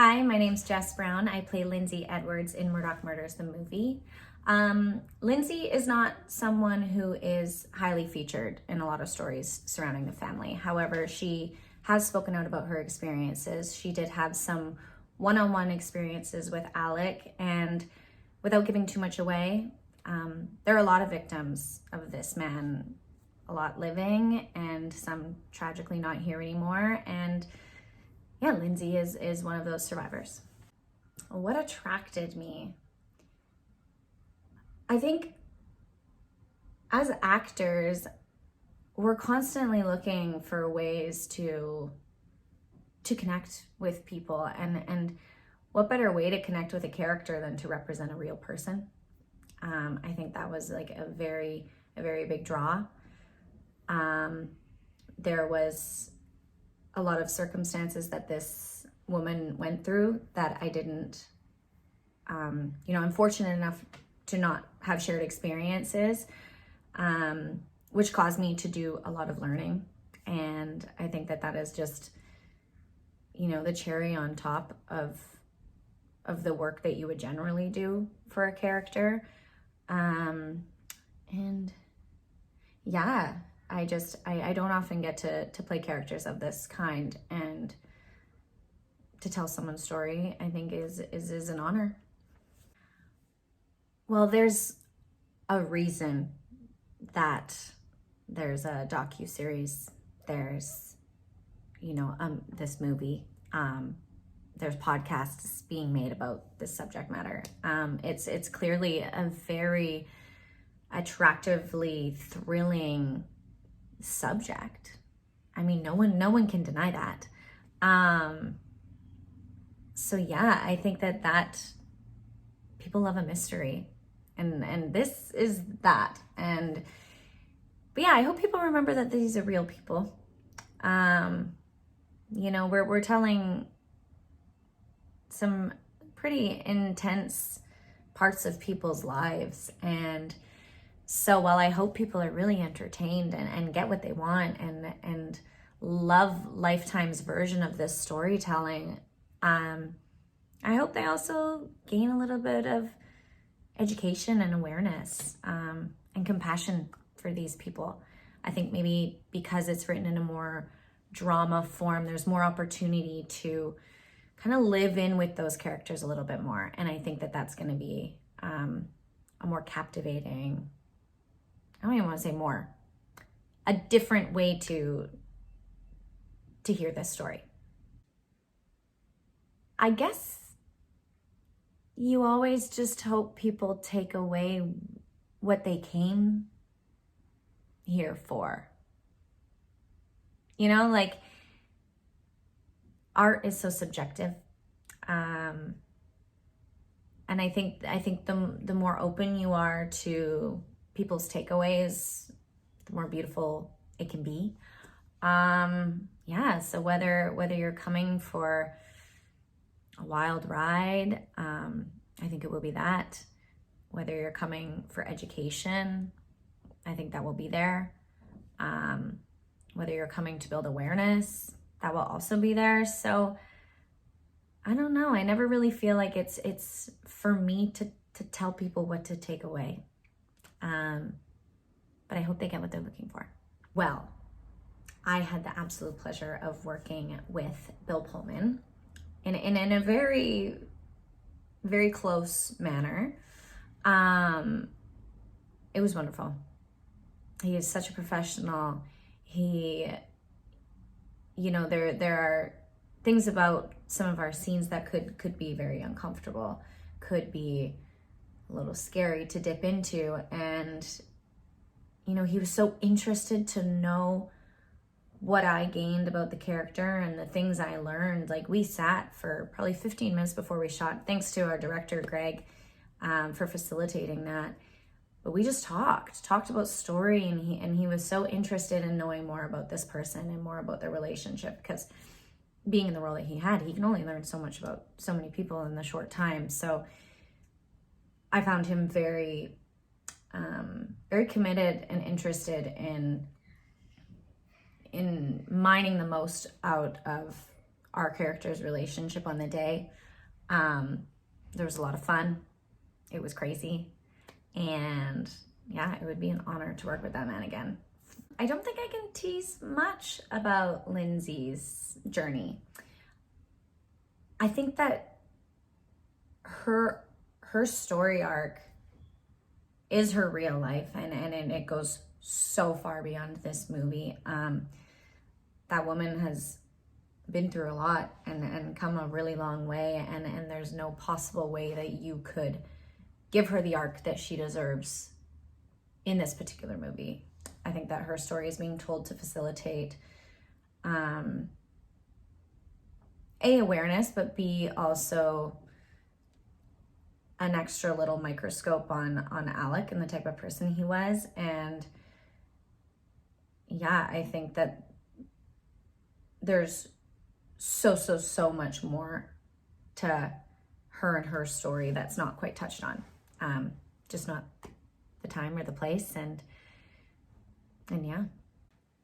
Hi, my name's Jess Brown. I play Lindsey Edwards in Murdaugh Murders, the movie. Lindsey is not someone who is highly featured in a lot of stories surrounding the family. However, she has spoken out about her experiences. She did have some one-on-one experiences with Alex, and without giving too much away, there are a lot of victims of this man, a lot living and some tragically not here anymore. And yeah, Lindsey is one of those survivors. What attracted me? I think as actors, we're constantly looking for ways to connect with people, and what better way to connect with a character than to represent a real person? I think that was like a very big draw. There was a lot of circumstances that this woman went through that I didn't, I'm fortunate enough to not have shared experiences, which caused me to do a lot of learning. And I think that is just, the cherry on top of the work that you would generally do for a character. And yeah, I don't often get to play characters of this kind, and to tell someone's story, I think is an honor. Well, there's a reason that there's a docuseries, there's, this movie, there's podcasts being made about this subject matter. It's clearly a very attractively thrilling subject. I mean, no one can deny that. So yeah, I think that people love a mystery, and this is that. But yeah, I hope people remember that these are real people. We're telling some pretty intense parts of people's lives, and so while I hope people are really entertained and get what they want and love Lifetime's version of this storytelling, I hope they also gain a little bit of education and awareness, and compassion for these people. I think maybe because it's written in a more drama form, there's more opportunity to kind of live in with those characters a little bit more. And I think that's going to be a more captivating, I don't even want to say more, a different way to hear this story. I guess you always just hope people take away what they came here for. Like, art is so subjective. And I think the more open you are to people's takeaways, the more beautiful it can be. So whether you're coming for a wild ride, I think it will be that. Whether you're coming for education, I think that will be there. Whether you're coming to build awareness, that will also be there. So I don't know. I never really feel like it's for me to tell people what to take away. But I hope they get what they're looking for. Well, I had the absolute pleasure of working with Bill Pullman in a very, very close manner. It was wonderful. He is such a professional. There are things about some of our scenes that could be very uncomfortable, could be a little scary to dip into. And, he was so interested to know what I gained about the character and the things I learned. Like, we sat for probably 15 minutes before we shot, thanks to our director, Greg, for facilitating that. But we just talked about story, and he was so interested in knowing more about this person and more about their relationship, because being in the role that he had, he can only learn so much about so many people in the short time. So I found him very, very committed and interested in mining the most out of our character's relationship on the day. There was a lot of fun. It was crazy. And yeah, it would be an honor to work with that man again. I don't think I can tease much about Lindsey's journey. I think that her story arc is her real life, and it goes so far beyond this movie. That woman has been through a lot and come a really long way, and there's no possible way that you could give her the arc that she deserves in this particular movie. I think that her story is being told to facilitate A, awareness, but B, also an extra little microscope on Alec and the type of person he was. And yeah, I think that there's so much more to her and her story that's not quite touched on. Just not the time or the place. And yeah,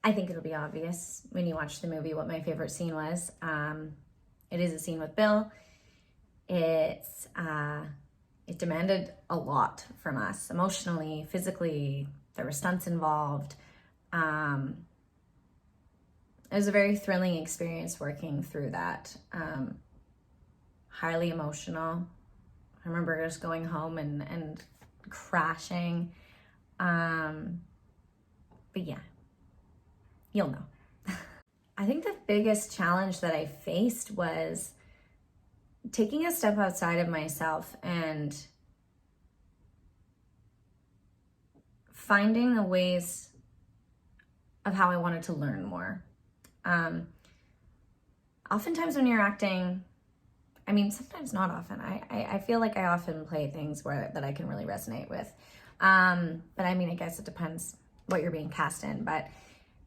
I think it'll be obvious when you watch the movie what my favorite scene was. It is a scene with Bill. It demanded a lot from us emotionally, physically. There were stunts involved. It was a very thrilling experience working through that. Highly emotional. I remember just going home and crashing. But yeah, you'll know. I think the biggest challenge that I faced was taking a step outside of myself and finding the ways of how I wanted to learn more. Oftentimes when you're acting, I mean, sometimes not often. I feel like I often play things that I can really resonate with. But I mean, I guess it depends what you're being cast in. But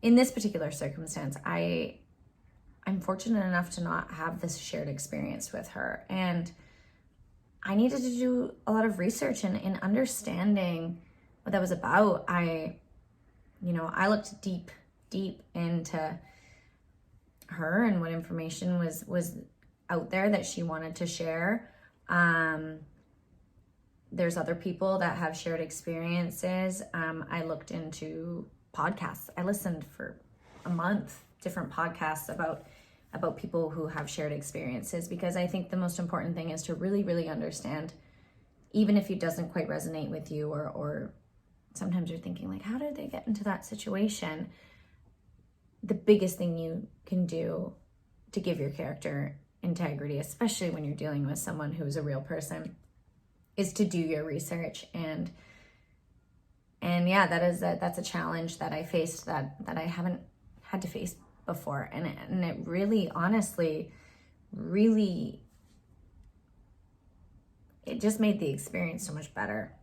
in this particular circumstance, I'm fortunate enough to not have this shared experience with her. And I needed to do a lot of research in understanding what that was about. I looked deep into her and what information was out there that she wanted to share. There's other people that have shared experiences. I looked into podcasts. I listened for a month, different podcasts about people who have shared experiences, because I think the most important thing is to really, really understand, even if it doesn't quite resonate with you, or sometimes you're thinking like, how did they get into that situation? The biggest thing you can do to give your character integrity, especially when you're dealing with someone who's a real person, is to do your research. And yeah, that's a challenge that I faced that I haven't had to face before. And it really, honestly, really, it just made the experience so much better.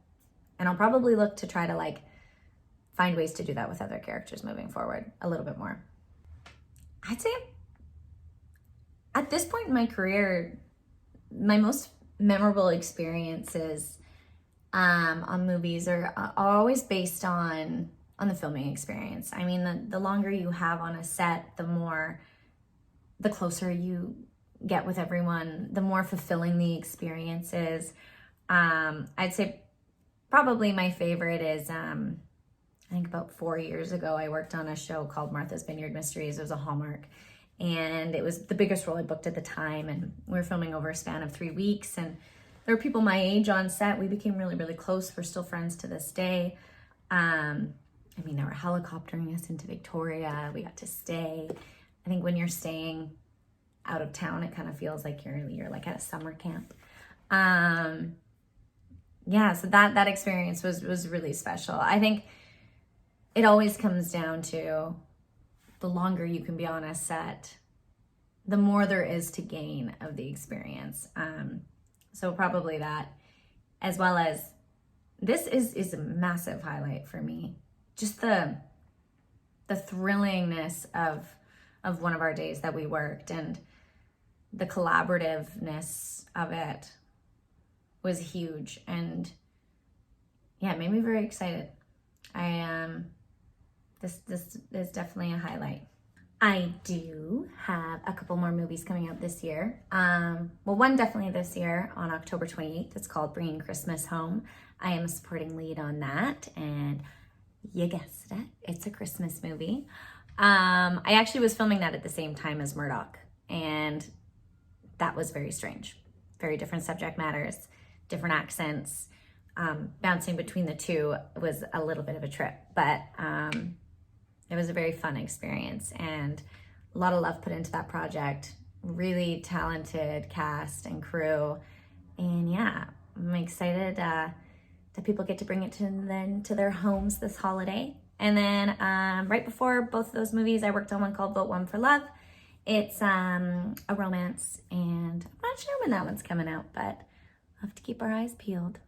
And I'll probably look to try to find ways to do that with other characters moving forward a little bit more. I'd say at this point in my career, my most memorable experiences on movies are always based on the filming experience. I mean, the longer you have on a set, the closer you get with everyone, the more fulfilling the experience is. I'd say probably my favorite is, I think about 4 years ago, I worked on a show called Martha's Vineyard Mysteries. It was a Hallmark, and it was the biggest role I booked at the time, and we were filming over a span of 3 weeks, and there were people my age on set. We became really, really close. We're still friends to this day. I mean, they were helicoptering us into Victoria. We got to stay. I think when you're staying out of town, it kind of feels like you're like at a summer camp. Yeah, so that experience was really special. I think it always comes down to the longer you can be on a set, the more there is to gain of the experience. So probably that, as well as this is a massive highlight for me. Just the thrillingness of one of our days that we worked, and the collaborativeness of it was huge. And yeah, it made me very excited. This is definitely a highlight. I do have a couple more movies coming out this year. Well, one definitely this year on October 28th. It's called Bringing Christmas Home. I am a supporting lead on that, and you guessed it, it's a Christmas movie. I actually was filming that at the same time as Murdaugh, and that was very strange. Very different subject matters, different accents. Bouncing between the two was a little bit of a trip, but it was a very fun experience and a lot of love put into that project. Really talented cast and crew. And yeah, I'm excited that people get to bring it to their homes this holiday. And then right before both of those movies, I worked on one called Vote One for Love. It's a romance, and I'm not sure when that one's coming out, but we'll have to keep our eyes peeled.